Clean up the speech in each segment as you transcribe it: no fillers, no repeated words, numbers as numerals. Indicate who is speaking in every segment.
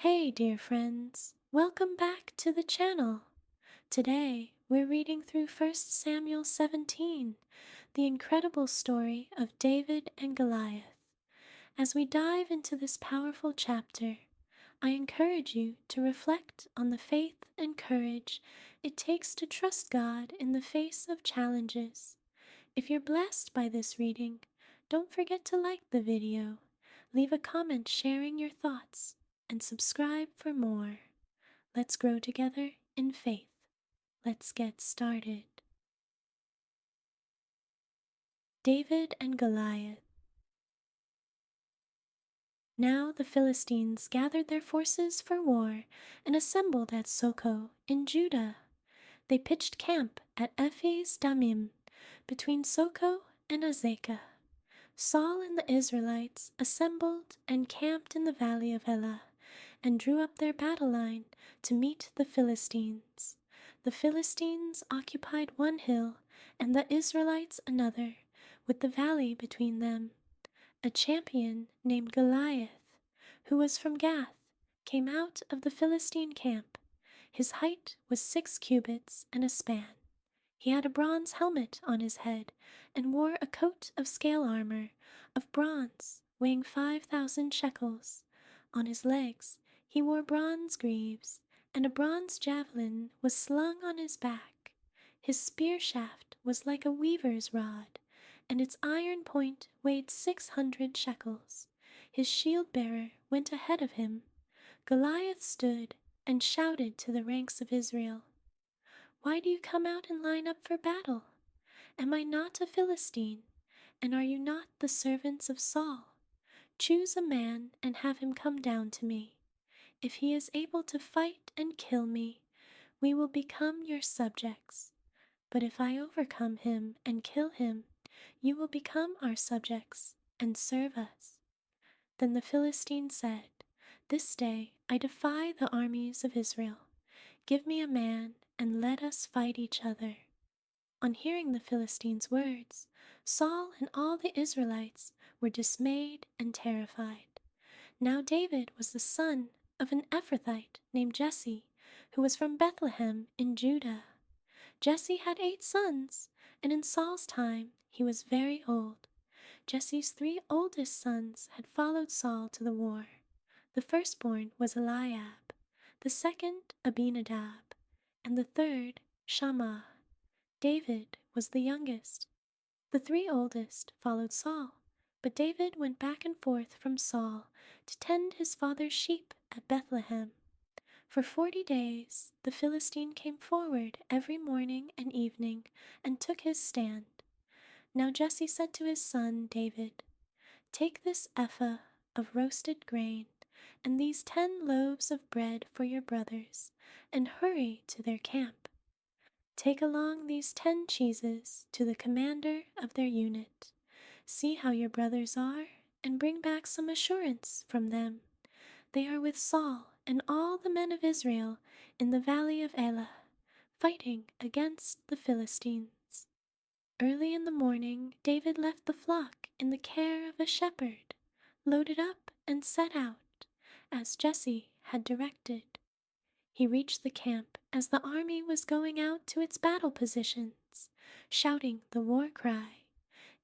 Speaker 1: Hey, dear friends, welcome back to the channel. Today, we're reading through 1 Samuel 17, the incredible story of David and Goliath. As we dive into this powerful chapter, I encourage you to reflect on the faith and courage it takes to trust God in the face of challenges. If you're blessed by this reading, don't forget to like the video, leave a comment sharing your thoughts, and subscribe for more. Let's grow together in faith. Let's get started. David and Goliath. Now the Philistines gathered their forces for war and assembled at Soko in Judah. They pitched camp at Ephes Dammim, between Soko and Azekah. Saul and the Israelites assembled and camped in the valley of Elah, and drew up their battle line to meet the Philistines. The Philistines occupied one hill, and the Israelites another, with the valley between them. A champion named Goliath, who was from Gath, came out of the Philistine camp. His height was 6 cubits and a span. He had a bronze helmet on his head, and wore a coat of scale armor of bronze, weighing 5,000 shekels. On his legs he wore bronze greaves, and a bronze javelin was slung on his back. His spear shaft was like a weaver's rod, and its iron point weighed 600 shekels. His shield-bearer went ahead of him. Goliath stood and shouted to the ranks of Israel, "Why do you come out and line up for battle? Am I not a Philistine, and are you not the servants of Saul? Choose a man and have him come down to me. If he is able to fight and kill me, we will become your subjects. But if I overcome him and kill him, you will become our subjects and serve us." Then the Philistine said, "This day I defy the armies of Israel. Give me a man, and let us fight each other." On hearing the Philistines' words, Saul and all the Israelites were dismayed and terrified. Now David was the son of an Ephrathite named Jesse, who was from Bethlehem in Judah. Jesse had 8 sons, and in Saul's time he was very old. Jesse's 3 oldest sons had followed Saul to the war. The firstborn was Eliab, the second Abinadab, and the third Shammah. David was the youngest. The 3 oldest followed Saul, but David went back and forth from Saul to tend his father's sheep at Bethlehem. For 40 days the Philistine came forward every morning and evening and took his stand. Now Jesse said to his son David, "Take this ephah of roasted grain and these 10 loaves of bread for your brothers, and hurry to their camp. Take along these 10 cheeses to the commander of their unit. See how your brothers are, and bring back some assurance from them. They are with Saul and all the men of Israel in the valley of Elah, fighting against the Philistines." Early in the morning David left the flock in the care of a shepherd, loaded up and set out, as Jesse had directed. He reached the camp as the army was going out to its battle positions, shouting the war cry.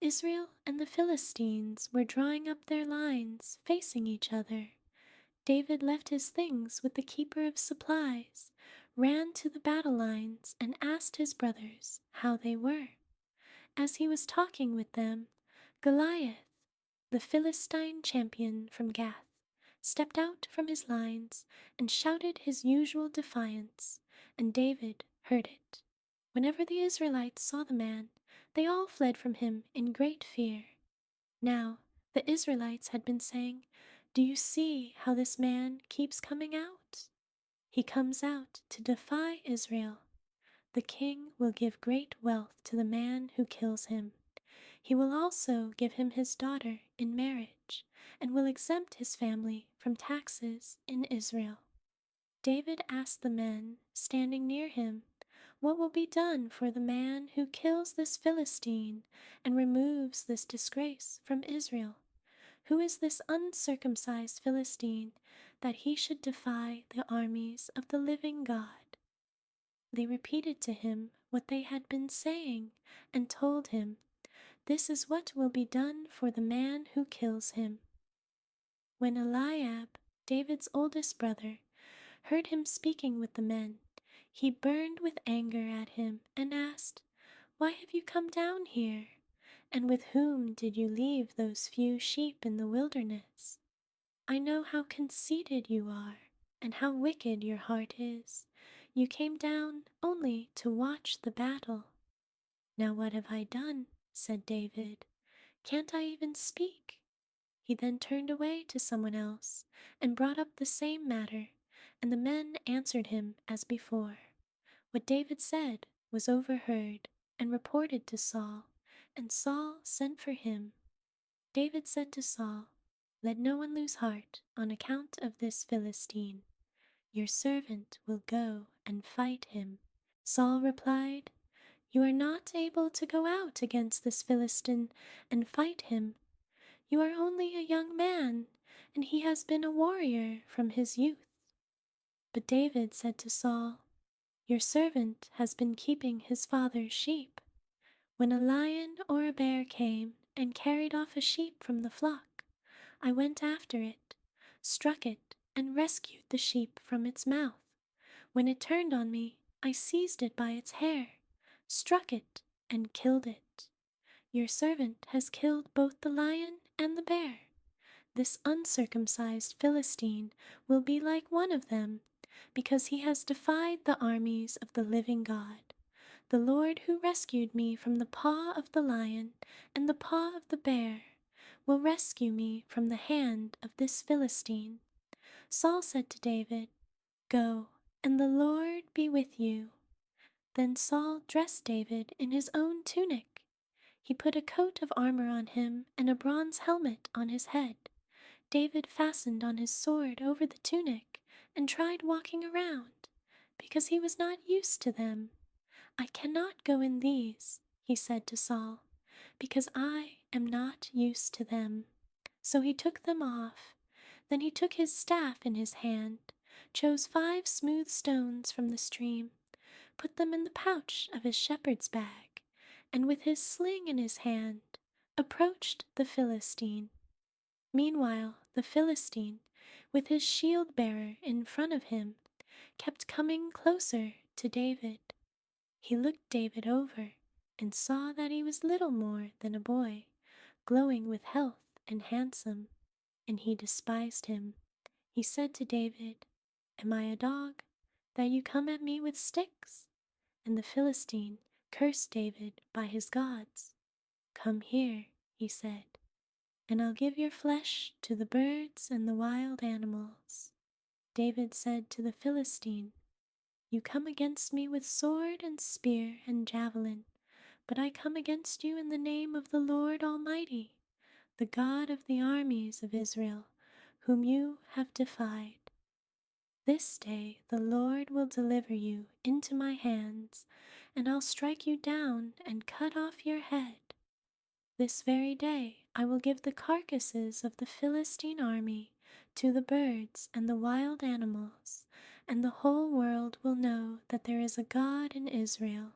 Speaker 1: Israel and the Philistines were drawing up their lines, facing each other. David left his things with the keeper of supplies, ran to the battle lines, and asked his brothers how they were. As he was talking with them, Goliath, the Philistine champion from Gath, stepped out from his lines and shouted his usual defiance, and David heard it. Whenever the Israelites saw the man, they all fled from him in great fear. Now the Israelites had been saying, "Do you see how this man keeps coming out? He comes out to defy Israel. The king will give great wealth to the man who kills him. He will also give him his daughter in marriage, and will exempt his family from taxes in Israel." David asked the men standing near him, "What will be done for the man who kills this Philistine and removes this disgrace from Israel? Who is this uncircumcised Philistine, that he should defy the armies of the living God? They repeated to him what they had been saying, and told him, "This is what will be done for the man who kills him." When Eliab, David's oldest brother, heard him speaking with the men, he burned with anger at him and asked, "Why have you come down here? And with whom did you leave those few sheep in the wilderness? I know how conceited you are, and how wicked your heart is. You came down only to watch the battle." "Now what have I done?" said David. "Can't I even speak?" He then turned away to someone else and brought up the same matter, and the men answered him as before. What David said was overheard and reported to Saul, and Saul sent for him. David said to Saul, "Let no one lose heart on account of this Philistine. Your servant will go and fight him." Saul replied, "You are not able to go out against this Philistine and fight him. You are only a young man, and he has been a warrior from his youth." But David said to Saul, "Your servant has been keeping his father's sheep. When a lion or a bear came and carried off a sheep from the flock, I went after it, struck it, and rescued the sheep from its mouth. When it turned on me, I seized it by its hair, struck it, and killed it. Your servant has killed both the lion and the bear. This uncircumcised Philistine will be like one of them, because he has defied the armies of the living God. The Lord who rescued me from the paw of the lion and the paw of the bear will rescue me from the hand of this Philistine." Saul said to David, "Go, and the Lord be with you." Then Saul dressed David in his own tunic. He put a coat of armor on him and a bronze helmet on his head. David fastened on his sword over the tunic and tried walking around, because he was not used to them. "I cannot go in these," he said to Saul, "because I am not used to them." So he took them off. Then he took his staff in his hand, chose 5 smooth stones from the stream, put them in the pouch of his shepherd's bag, and with his sling in his hand, approached the Philistine. Meanwhile, the Philistine, with his shield-bearer in front of him, kept coming closer to David. He looked David over and saw that he was little more than a boy, glowing with health and handsome, and he despised him. He said to David, "Am I a dog, that you come at me with sticks?" And the Philistine cursed David by his gods. "Come here," he said, "and I'll give your flesh to the birds and the wild animals." David said to the Philistine, "You come against me with sword and spear and javelin, but I come against you in the name of the Lord Almighty, the God of the armies of Israel, whom you have defied. This day the Lord will deliver you into my hands, and I'll strike you down and cut off your head. This very day I will give the carcasses of the Philistine army to the birds and the wild animals, and the whole world will know that there is a God in Israel.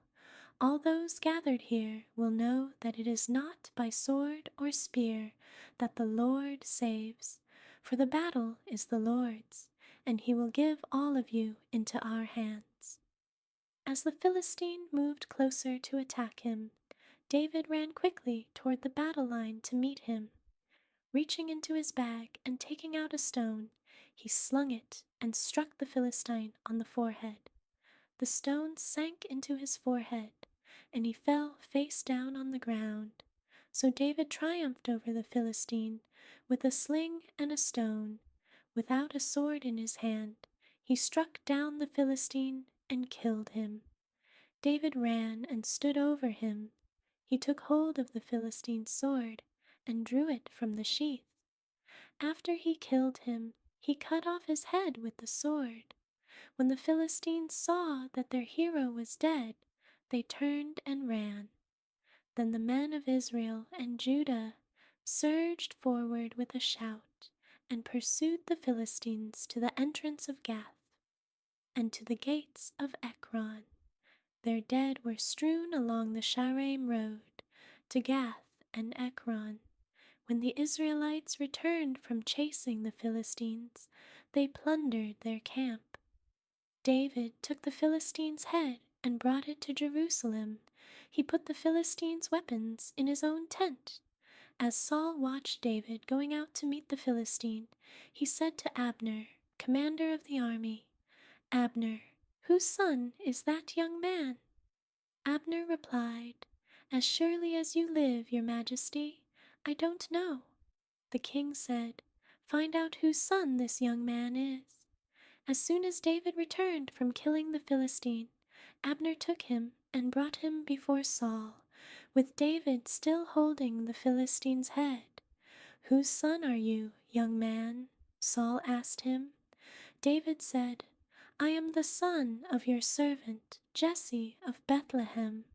Speaker 1: All those gathered here will know that it is not by sword or spear that the Lord saves, for the battle is the Lord's, and he will give all of you into our hands." As the Philistine moved closer to attack him, David ran quickly toward the battle line to meet him. Reaching into his bag and taking out a stone, he slung it and struck the Philistine on the forehead. The stone sank into his forehead, and he fell face down on the ground. So David triumphed over the Philistine with a sling and a stone. Without a sword in his hand, he struck down the Philistine and killed him. David ran and stood over him. He took hold of the Philistine's sword and drew it from the sheath. After he killed him, he cut off his head with the sword. When the Philistines saw that their hero was dead, they turned and ran. Then the men of Israel and Judah surged forward with a shout and pursued the Philistines to the entrance of Gath and to the gates of Ekron. Their dead were strewn along the Shaaraim road to Gath and Ekron. When the Israelites returned from chasing the Philistines, they plundered their camp. David took the Philistine's head and brought it to Jerusalem. He put the Philistines' weapons in his own tent. As Saul watched David going out to meet the Philistine, he said to Abner, commander of the army, "Abner, whose son is that young man?" Abner replied, "As surely as you live, your majesty, I don't know." The king said, "Find out whose son this young man is." As soon as David returned from killing the Philistine, Abner took him and brought him before Saul, with David still holding the Philistine's head. "Whose son are you, young man?" Saul asked him. David said, "I am the son of your servant Jesse of Bethlehem."